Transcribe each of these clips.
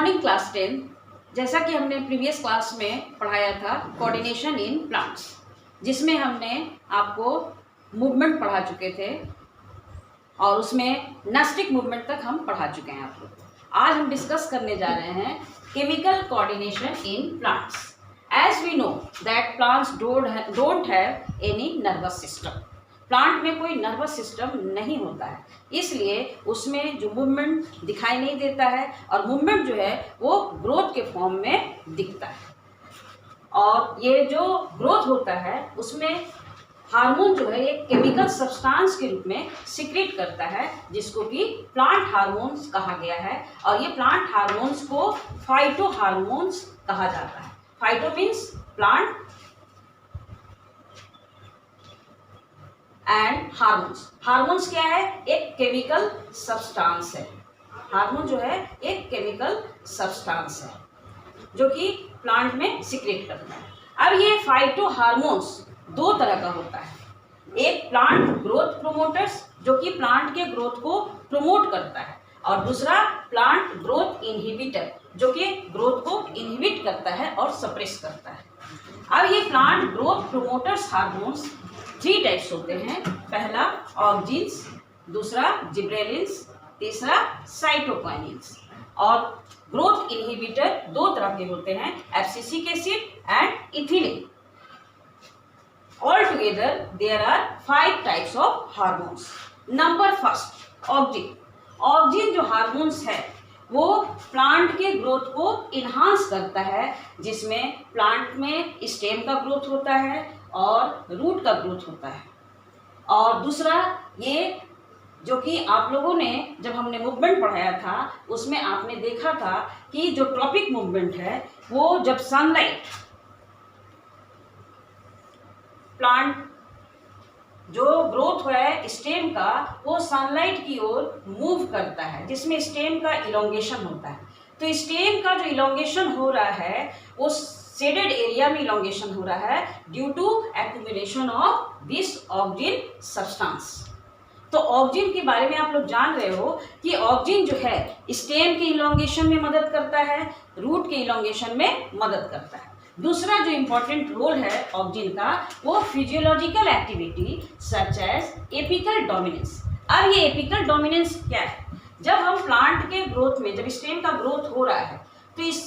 Morning class 10। जैसा कि हमने प्रीवियस क्लास में पढ़ाया था कोऑर्डिनेशन इन प्लांट्स, जिसमें हमने आपको मूवमेंट पढ़ा चुके थे और उसमें नस्टिक मूवमेंट तक हम पढ़ा चुके हैं आप लोग। आज हम डिस्कस करने जा रहे हैं chemical coordination in plants. As we know that plants don't have any nervous system. Plant में कोई नर्वस सिस्टम नहीं होता है, इसलिए उसमें जो मूवमेंट दिखाई नहीं देता है और मूवमेंट जो है वो ग्रोथ के फॉर्म में दिखता है। और ये जो ग्रोथ होता है उसमें हार्मोन जो है एक केमिकल सब्सटेंस के रूप में सीक्रेट करता है, जिसको कि प्लांट हार्मोन्स कहा गया है। और ये प्लांट हार्मोन्स को फाइटो हार्मोन्स कहा जाता है। Phyto means plant and hormones. Hormones क्या है? एक केमिकल सब्सटेंस है। हार्मोन जो है एक केमिकल सब्सटेंस है जो कि प्लांट में सीक्रेट करता है। अब ये फाइटो हार्मोन्स दो तरह का होता है। एक प्लांट ग्रोथ प्रोमोटर्स जो कि प्लांट के ग्रोथ को प्रमोट करता है, और दूसरा प्लांट ग्रोथ इनहिबिटर जो कि ग्रोथ को इनहिबिट करता है और सप्रेस करता है। अब ये plant growth promoters hormones 3 types होते हैं। पहला ऑक्जिन्स, दूसरा जिब्रेलिन्स, तीसरा साइटोकाइनिन्स। और ग्रोथ इनहिबिटर 2 तरह के होते हैं, abscisic acid and ethylene. All together there are 5 types of hormones. Number first auxin. Auxin जो हार्मोन्स है वो प्लांट के ग्रोथ को इन्हांस करता है, जिसमें प्लांट में स्टेम का ग्रोथ होता है और रूट का ग्रोथ होता है। और दूसरा ये जो कि आप लोगों ने जब हमने मूवमेंट पढ़ाया था उसमें आपने देखा था कि जो ट्रॉपिक मूवमेंट है वो जब सनलाइट प्लांट जो ग्रोथ है स्टेम का वो सनलाइट की ओर मूव करता है, जिसमें स्टेम का इलोंगेशन होता है। तो स्टेम का जो इलोंगेशन हो रहा है वो शेडेड एरिया में इलोंगेशन हो रहा है due to accumulation of this auxin substance. तो ऑक्जिन के बारे में आप लोग जान रहे हो कि ऑक्जिन जो है स्टेम के इलोंगेशन में मदद करता है, रूट के इलोंगेशन में मदद करता है। दूसरा जो इम्पोर्टेंट रोल है ऑक्जिन का वो physiological activity such as apical dominance. अब ये एपिकल डोमिनेंस क्या है? जब हम प्लांट के ग्रोथ में जब स्टेम का ग्रोथ हो रहा है तो इस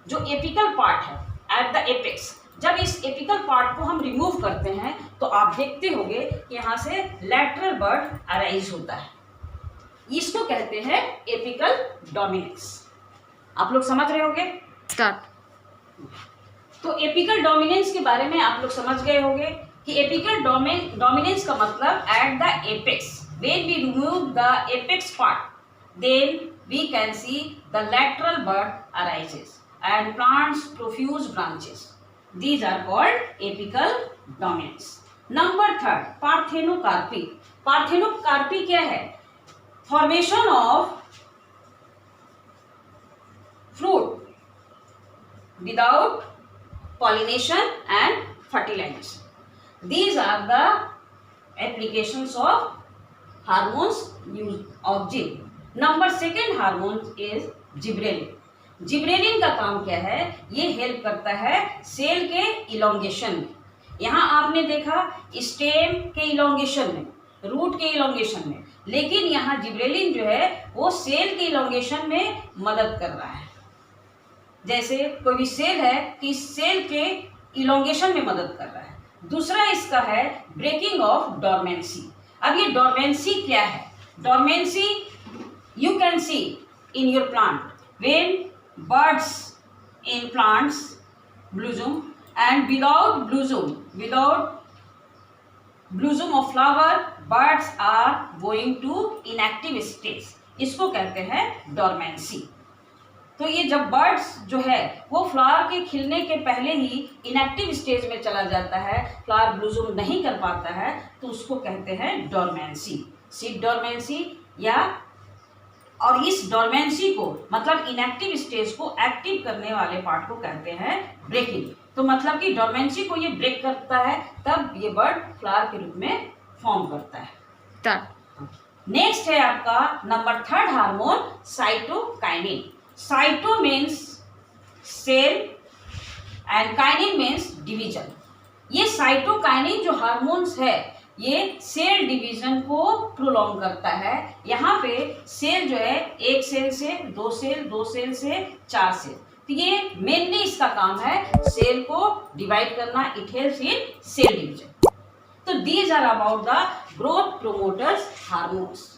जो एपिकल पार्ट है एट द एपेक्स, जब इस एपिकल पार्ट को हम रिमूव करते हैं तो आप देखते होंगे कि यहाँ से लैटरल बर्ड अराइज होता है। इसको कहते हैं एपिकल डोमिनेंस। आप लोग समझ रहे होंगे? स्टार्ट। तो एपिकल डोमिनेंस के बारे में आप लोग समझ गए होंगे कि एपिकल डोमिनेंस का मतलब at the apex. When we remove the apex part then we can see the lateral bud arises and plants profuse branches. These are called apical dominance. Number 3 parthenocarpy. Parthenocarpy क्या है? Formation of fruit without pollination and fertilization. These are the applications of hormones used of gene. Number 2 hormone is gibberellin. Gibberellin का काम क्या है? ये help करता है cell के इलोंगेशन में। यहाँ आपने देखा स्टेम के इलोंगेशन में, रूट के इलोंगेशन में, लेकिन यहाँ जिब्रेलिन जो है वो सेल के इलोंगेशन में मदद कर रहा है। जैसे कोई भी सेल है कि इस सेल के इलोंगेशन में मदद कर रहा है। दूसरा इसका है ब्रेकिंग ऑफ डोरमेंसी। अब ये डोरमेंसी क्या है? Dormancy you can see in your plant when birds in plants blossom, and without blossom of flower birds are going to inactive stage. इसको कहते हैं डोरमेंसी। तो ये जब बर्ड्स जो है वो फ्लावर के खिलने के पहले ही इनएक्टिव स्टेज में चला जाता है, फ्लावर ब्लूजूम नहीं कर पाता है, तो उसको कहते हैं डोरमेंसी, सीड डोरमेंसी। या और इस डोरमेंसी को मतलब इनएक्टिव स्टेज को एक्टिव करने वाले पार्ट को कहते हैं ब्रेकिंग। तो मतलब कि डोरमेंसी को ये ब्रेक करता है तब ये बर्ड फ्लावर के रूप में फॉर्म करता है। नेक्स्ट है आपका number 3 hormone cytokinin. Cyto means cell and kinin means division. ये साइटोकाइनिन जो हार्मोन्स है ये सेल डिवीजन को प्रोलॉन्ग करता है। यहाँ पे सेल जो है एक सेल से दो सेल, दो सेल से चार सेल, तो ये मेनली इसका काम है सेल को डिवाइड करना। It helps in cell division. तो these are about the growth promoters hormones.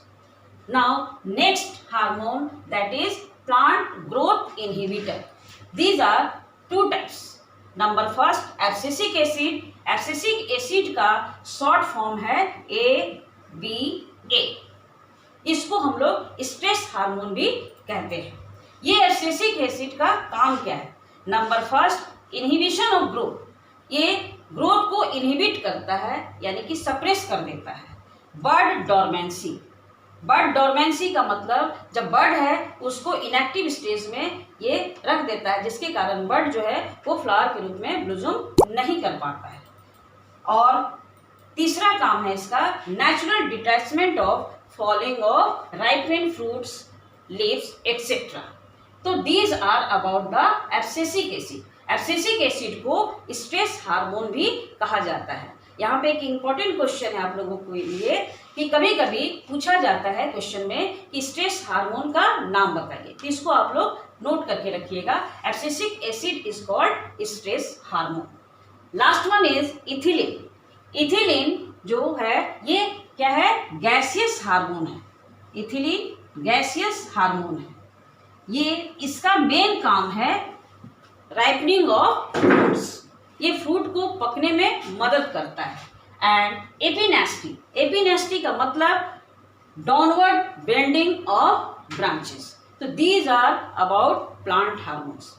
Now next hormone that is plant growth inhibitor. These are two types. Number first abscisic acid. Abscisic acid का short form है ABA। इसको हम लोग stress hormone भी कहते हैं। ये एब्सिसिक एसिड का काम क्या है? Number first inhibition of growth. ये ग्रोथ को इनहिबिट करता है यानी कि सप्रेस कर देता है। बड डोरमेंसी। बड डोरमेंसी का मतलब जब बड है उसको इनएक्टिव स्टेज में ये रख देता है, जिसके कारण बड जो है वो फ्लावर के रूप में ब्लूजूम नहीं कर पाता है। और तीसरा काम है इसका natural detachment of falling of ripened fruits, leaves etcetera. तो these are about the abscisic acid. Abscisic acid को स्ट्रेस हार्मोन भी कहा जाता है। यहाँ पे एक इम्पॉर्टेंट क्वेश्चन है आप लोगों के लिए कि कभी कभी पूछा जाता है क्वेश्चन में कि स्ट्रेस हार्मोन का नाम बताइए, तो इसको आप लोग नोट करके रखिएगा। Abscisic acid is called stress hormone. Last one is ethylene. Ethylene जो है ये क्या है? गैसियस हार्मोन है। इथिलीन गैसियस हार्मोन है। ये इसका मेन काम है राइपनिंग ऑफ फ्रूट्स। ये फ्रूट को पकने में मदद करता है। एंड एपिनेस्टी। एपिनेस्टी का मतलब डाउनवर्ड बेंडिंग ऑफ ब्रांचेस। तो these are about plant hormones.